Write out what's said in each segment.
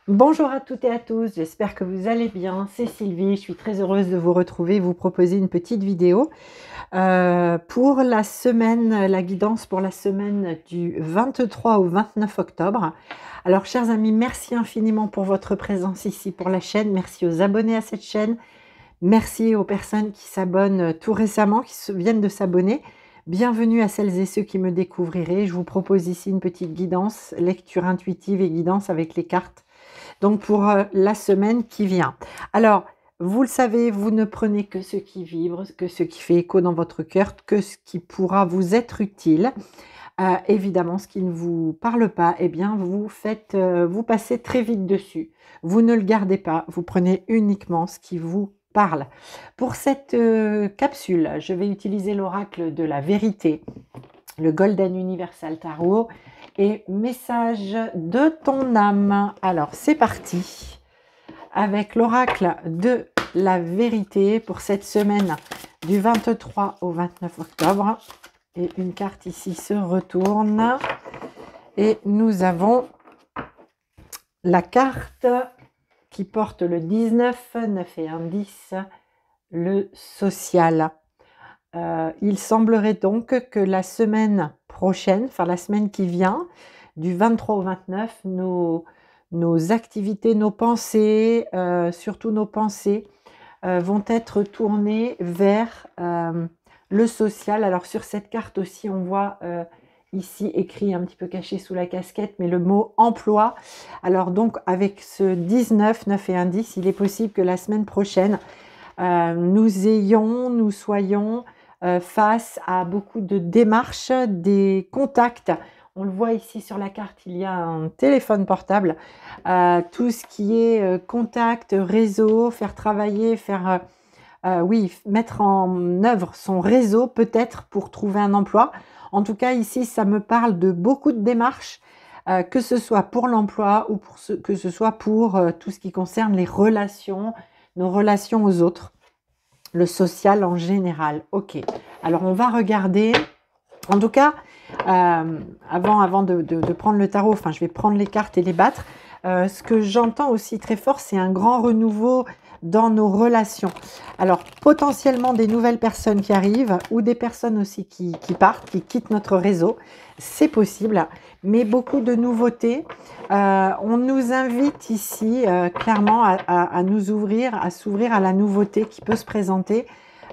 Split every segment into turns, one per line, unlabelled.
Bonjour à toutes et à tous, j'espère que vous allez bien. C'est Sylvie, je suis très heureuse de vous retrouver, vous proposer une petite vidéo pour la semaine, la guidance pour la semaine du 23 au 29 octobre. Alors chers amis, merci infiniment pour votre présence ici pour la chaîne, merci aux abonnés à cette chaîne, merci aux personnes qui s'abonnent tout récemment, viennent de s'abonner. Bienvenue à celles et ceux qui me découvriraient. Je vous propose ici une petite guidance, lecture intuitive et guidance avec les cartes. Donc pour la semaine qui vient. Alors, vous le savez, vous ne prenez que ce qui vibre, que ce qui fait écho dans votre cœur, que ce qui pourra vous être utile. Évidemment, ce qui ne vous parle pas, eh bien, vous passez très vite dessus. Vous ne le gardez pas, vous prenez uniquement ce qui vous parle. Pour cette capsule, je vais utiliser l'oracle de la vérité, le Golden Universal Tarot et message de ton âme. Alors c'est parti avec l'oracle de la vérité pour cette semaine du 23 au 29 octobre. Et une carte ici se retourne et nous avons la carte qui porte le 19, 9 et 1, 10, le social. Il semblerait donc que la semaine prochaine, enfin la semaine qui vient, du 23 au 29, nos activités, nos pensées, surtout nos pensées, vont être tournées vers le social. Alors sur cette carte aussi, on voit ici écrit un petit peu caché sous la casquette, mais le mot emploi. Alors donc avec ce 19, 9 et 1, 10, il est possible que la semaine prochaine, nous soyons face à beaucoup de démarches, des contacts. On le voit ici sur la carte, il y a un téléphone portable. Tout ce qui est contact, réseau, faire travailler, mettre en œuvre son réseau peut-être pour trouver un emploi. En tout cas, ici, ça me parle de beaucoup de démarches, que ce soit pour l'emploi ou que ce soit pour tout ce qui concerne les relations, nos relations aux autres. Le social en général. Ok, alors on va regarder, en tout cas, avant de prendre le tarot, enfin je vais prendre les cartes et les battre. Ce que j'entends aussi très fort, c'est un grand renouveau dans nos relations. Alors potentiellement des nouvelles personnes qui arrivent ou des personnes aussi qui partent, qui quittent notre réseau. C'est possible, mais beaucoup de nouveautés. On nous invite ici clairement à nous ouvrir, à s'ouvrir à la nouveauté qui peut se présenter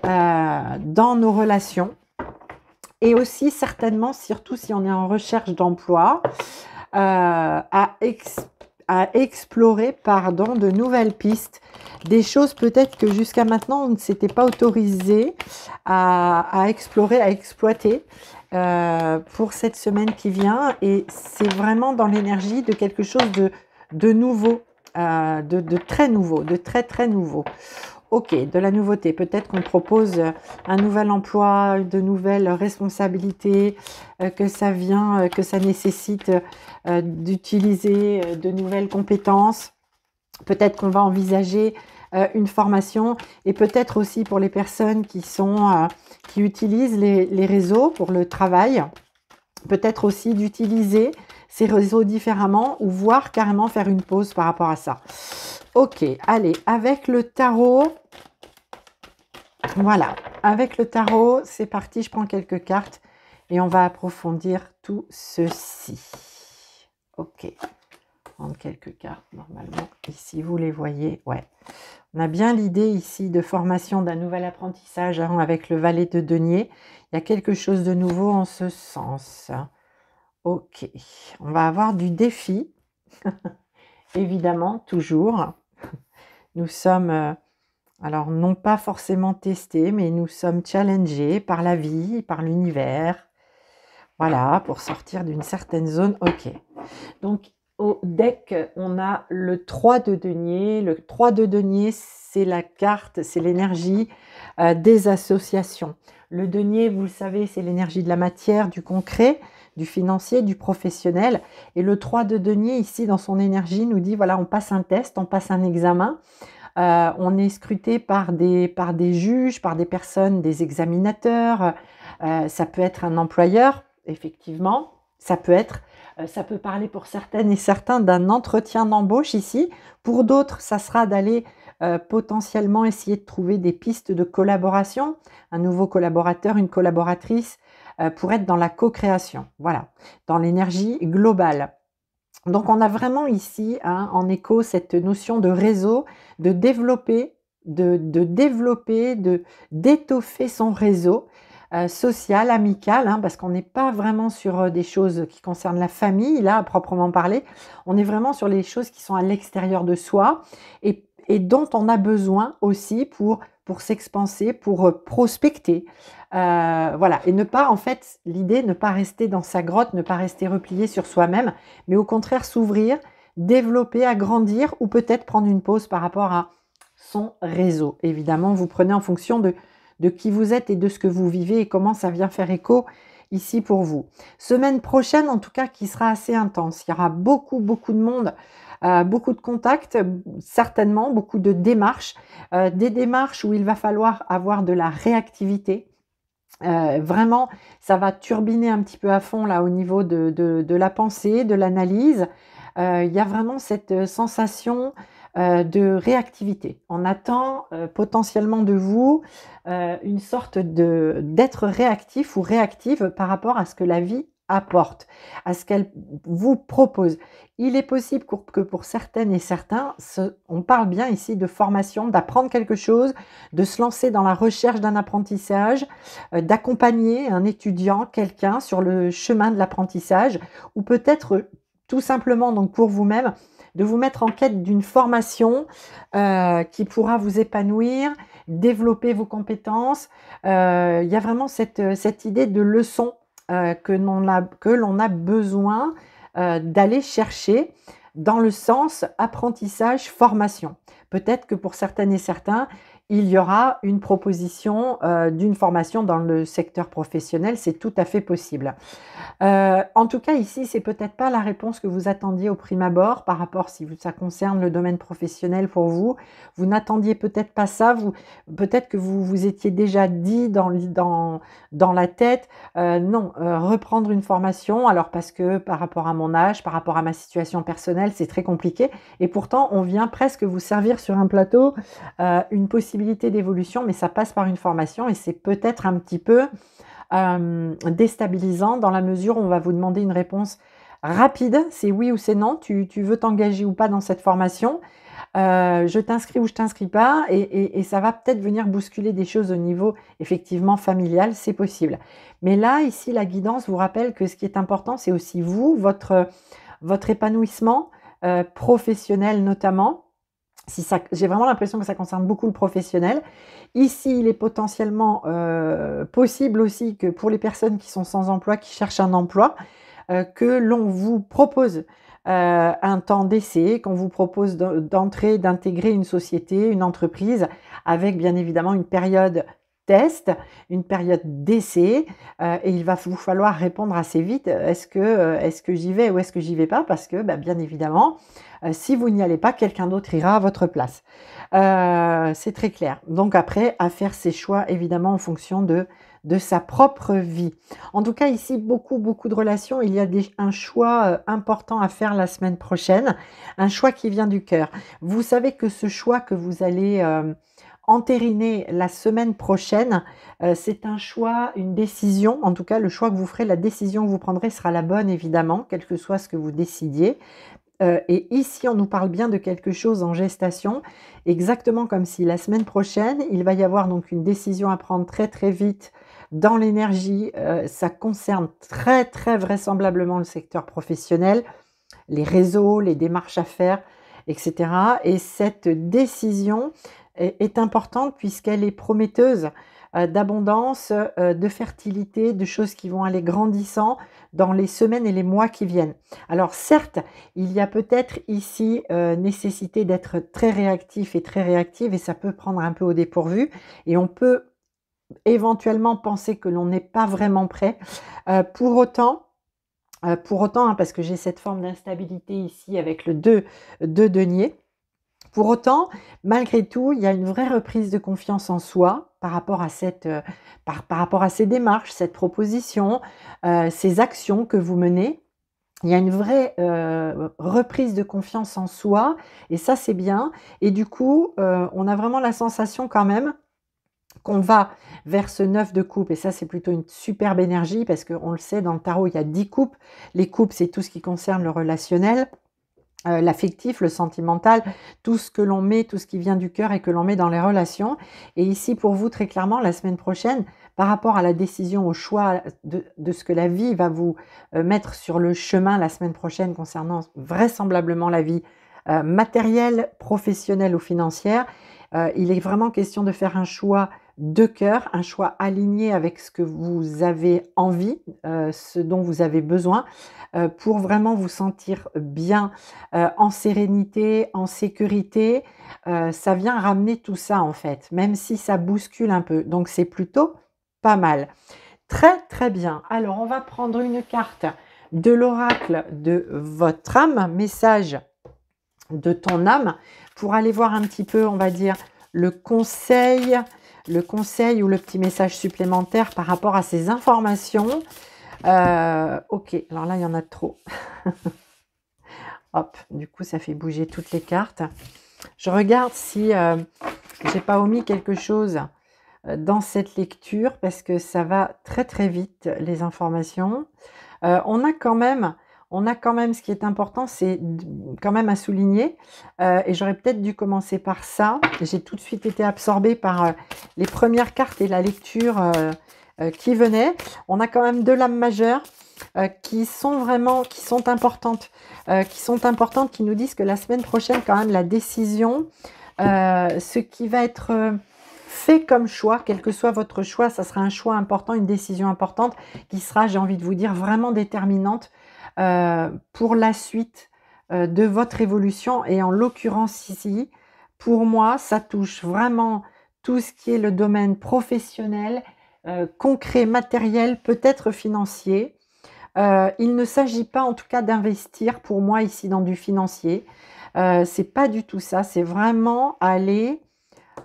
dans nos relations. Et aussi certainement, surtout si on est en recherche d'emploi, à explorer de nouvelles pistes, des choses peut-être que jusqu'à maintenant on ne s'était pas autorisé à explorer, à exploiter pour cette semaine qui vient. Et c'est vraiment dans l'énergie de quelque chose de nouveau, de très nouveau, de très très nouveau. Ok, de la nouveauté. Peut-être qu'on propose un nouvel emploi, de nouvelles responsabilités, que ça nécessite d'utiliser de nouvelles compétences. Peut-être qu'on va envisager une formation, et peut-être aussi pour les personnes qui utilisent les réseaux pour le travail, peut-être aussi d'utiliser ces réseaux différemment ou voire carrément faire une pause par rapport à ça. Ok, allez, avec le tarot, voilà, avec le tarot, c'est parti, je prends quelques cartes et on va approfondir tout ceci. Ok, prendre quelques cartes normalement, ici vous les voyez, ouais. On a bien l'idée ici de formation d'un nouvel apprentissage avec le valet de denier. Il y a quelque chose de nouveau en ce sens. Ok, on va avoir du défi, évidemment, toujours. Nous sommes, alors non pas forcément testés, mais nous sommes challengés par la vie, par l'univers. Voilà, pour sortir d'une certaine zone. Ok, donc au deck, on a le 3 de denier. Le 3 de denier, c'est la carte, c'est l'énergie des associations. Le denier, vous le savez, c'est l'énergie de la matière, du concret, du financier, du professionnel. Et le 3 de denier, ici, dans son énergie, nous dit, voilà, on passe un test, on passe un examen. On est scruté par des juges, par des personnes, des examinateurs. Ça peut être un employeur, effectivement. Ça peut être Ça peut parler pour certaines et certains d'un entretien d'embauche ici. Pour d'autres, ça sera d'aller potentiellement essayer de trouver des pistes de collaboration, un nouveau collaborateur, une collaboratrice, pour être dans la co-création, voilà, dans l'énergie globale. Donc on a vraiment ici, hein, en écho, cette notion de réseau, de développer, d'étoffer son réseau social, amical, hein, parce qu'on n'est pas vraiment sur des choses qui concernent la famille, là, à proprement parler. On est vraiment sur les choses qui sont à l'extérieur de soi et dont on a besoin aussi pour s'expanser, pour prospecter. Voilà, et ne pas, en fait, l'idée, ne pas rester dans sa grotte, ne pas rester replié sur soi-même, mais au contraire s'ouvrir, développer, agrandir ou peut-être prendre une pause par rapport à son réseau. Évidemment, vous prenez en fonction de qui vous êtes et de ce que vous vivez et comment ça vient faire écho ici pour vous. Semaine prochaine, en tout cas, qui sera assez intense. Il y aura beaucoup, beaucoup de monde, beaucoup de contacts, certainement, beaucoup de démarches, des démarches où il va falloir avoir de la réactivité. Vraiment, ça va turbiner un petit peu à fond là au niveau de la pensée, de l'analyse. Il y a vraiment cette sensation de réactivité. On attend potentiellement de vous une sorte d'être réactif ou réactive par rapport à ce que la vie apporte, à ce qu'elle vous propose. Il est possible que pour certaines et certains, on parle bien ici de formation, d'apprendre quelque chose, de se lancer dans la recherche d'un apprentissage, d'accompagner un étudiant, quelqu'un sur le chemin de l'apprentissage, ou peut-être tout simplement donc pour vous-même, de vous mettre en quête d'une formation qui pourra vous épanouir, développer vos compétences. Il y a vraiment cette idée de leçon que l'on a besoin d'aller chercher dans le sens apprentissage, formation. Peut-être que pour certaines et certains, il y aura une proposition d'une formation dans le secteur professionnel, c'est tout à fait possible. En tout cas, ici, c'est peut-être pas la réponse que vous attendiez au prime abord par rapport si ça concerne le domaine professionnel pour vous. Vous n'attendiez peut-être pas ça. Peut-être que vous vous étiez déjà dit dans la tête, non, reprendre une formation, alors parce que par rapport à mon âge, par rapport à ma situation personnelle, c'est très compliqué. Et pourtant, on vient presque vous servir sur un plateau une possibilité d'évolution, mais ça passe par une formation et c'est peut-être un petit peu déstabilisant dans la mesure où on va vous demander une réponse rapide, c'est oui ou c'est non, tu veux t'engager ou pas dans cette formation, je t'inscris ou je t'inscris pas, et ça va peut-être venir bousculer des choses au niveau effectivement familial, c'est possible. Mais là, ici, la guidance vous rappelle que ce qui est important, c'est aussi vous, votre épanouissement professionnel notamment. J'ai vraiment l'impression que ça concerne beaucoup le professionnel. Ici, il est potentiellement possible aussi que pour les personnes qui sont sans emploi, qui cherchent un emploi, que l'on vous propose un temps d'essai, qu'on vous propose d'entrer, d'intégrer une société, une entreprise, avec bien évidemment une période test, une période d'essai, et il va vous falloir répondre assez vite, est-ce que j'y vais ou est-ce que j'y vais pas, parce que bien évidemment, si vous n'y allez pas, quelqu'un d'autre ira à votre place. C'est très clair. Donc après, à faire ses choix évidemment en fonction de sa propre vie. En tout cas, ici, beaucoup de relations. Il y a un choix important à faire la semaine prochaine, un choix qui vient du cœur. Vous savez que ce choix que vous allez entériner la semaine prochaine, c'est un choix, une décision. En tout cas, le choix que vous ferez, la décision que vous prendrez sera la bonne, évidemment, quel que soit ce que vous décidiez. Et ici, on nous parle bien de quelque chose en gestation, exactement comme si la semaine prochaine, il va y avoir donc une décision à prendre très très vite dans l'énergie. Ça concerne très très vraisemblablement le secteur professionnel, les réseaux, les démarches à faire, etc. Et cette décision est importante puisqu'elle est prometteuse d'abondance, de fertilité, de choses qui vont aller grandissant dans les semaines et les mois qui viennent. Alors certes, il y a peut-être ici nécessité d'être très réactif et très réactive, et ça peut prendre un peu au dépourvu, et on peut éventuellement penser que l'on n'est pas vraiment prêt. Pour autant, hein, parce que j'ai cette forme d'instabilité ici avec le 2 de denier, pour autant, malgré tout, il y a une vraie reprise de confiance en soi par rapport à par rapport à ces démarches, cette proposition, ces actions que vous menez. Il y a une vraie, reprise de confiance en soi et ça, c'est bien et du coup, on a vraiment la sensation quand même qu'on va vers ce 9 de coupe et ça, c'est plutôt une superbe énergie parce qu'on le sait, dans le tarot, il y a 10 coupes. Les coupes, c'est tout ce qui concerne le relationnel, l'affectif, le sentimental, tout ce que l'on met, tout ce qui vient du cœur et que l'on met dans les relations. Et ici, pour vous, très clairement, la semaine prochaine, par rapport à la décision, au choix de ce que la vie va vous mettre sur le chemin la semaine prochaine concernant vraisemblablement la vie matérielle, professionnelle ou financière, il est vraiment question de faire un choix de cœur, un choix aligné avec ce que vous avez envie, ce dont vous avez besoin, pour vraiment vous sentir bien, en sérénité, en sécurité. Ça vient ramener tout ça en fait, même si ça bouscule un peu. Donc c'est plutôt pas mal. Très, très bien. Alors on va prendre une carte de l'oracle de votre âme, message de ton âme, pour aller voir un petit peu, on va dire, le conseil ou le petit message supplémentaire par rapport à ces informations. Ok, alors là, il y en a trop. Hop, du coup, ça fait bouger toutes les cartes. Je regarde si j'ai pas omis quelque chose dans cette lecture parce que ça va très très vite, les informations. On a quand même ce qui est important, c'est quand même à souligner, et j'aurais peut-être dû commencer par ça. J'ai tout de suite été absorbée par les premières cartes et la lecture qui venait. On a quand même 2 lames majeures qui sont importantes, qui nous disent que la semaine prochaine, quand même, la décision, ce qui va être fait comme choix, quel que soit votre choix, ça sera un choix important, une décision importante qui sera, j'ai envie de vous dire, vraiment déterminante pour la suite de votre évolution. Et en l'occurrence ici, pour moi, ça touche vraiment tout ce qui est le domaine professionnel, concret, matériel, peut-être financier. Il ne s'agit pas en tout cas d'investir pour moi ici dans du financier. C'est pas du tout ça, c'est vraiment aller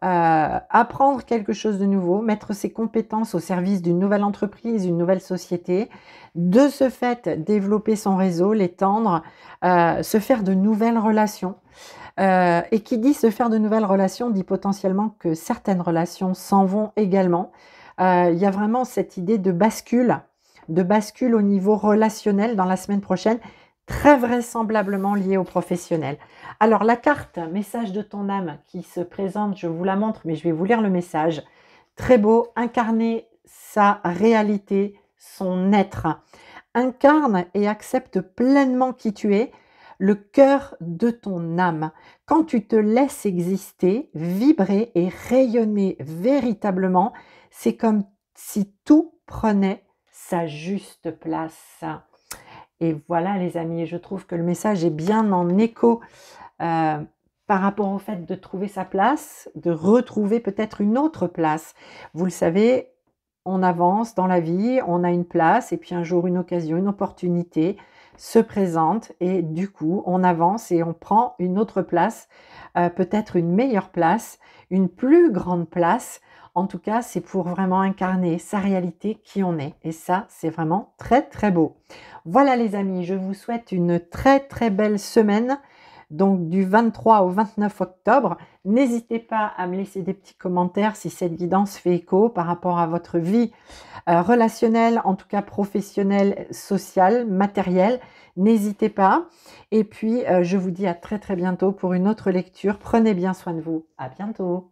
apprendre quelque chose de nouveau, mettre ses compétences au service d'une nouvelle entreprise, une nouvelle société, de ce fait développer son réseau, l'étendre, se faire de nouvelles relations. Et qui dit se faire de nouvelles relations dit potentiellement que certaines relations s'en vont également. Il y a vraiment cette idée de bascule au niveau relationnel dans la semaine prochaine, très vraisemblablement liée au professionnel. Alors la carte message de ton âme qui se présente, je vous la montre, mais je vais vous lire le message. Très beau, incarner sa réalité, son être. Incarne et accepte pleinement qui tu es, le cœur de ton âme. Quand tu te laisses exister, vibrer et rayonner véritablement, c'est comme si tout prenait sa juste place. Et voilà les amis, je trouve que le message est bien en écho par rapport au fait de trouver sa place, de retrouver peut-être une autre place. Vous le savez, on avance dans la vie, on a une place et puis un jour une occasion, une opportunité se présente et du coup on avance et on prend une autre place, peut-être une meilleure place, une plus grande place. En tout cas, c'est pour vraiment incarner sa réalité, qui on est. Et ça, c'est vraiment très très beau. Voilà les amis, je vous souhaite une très très belle semaine. Donc du 23 au 29 octobre. N'hésitez pas à me laisser des petits commentaires si cette guidance fait écho par rapport à votre vie relationnelle, en tout cas professionnelle, sociale, matérielle. N'hésitez pas. Et puis, je vous dis à très très bientôt pour une autre lecture. Prenez bien soin de vous. À bientôt.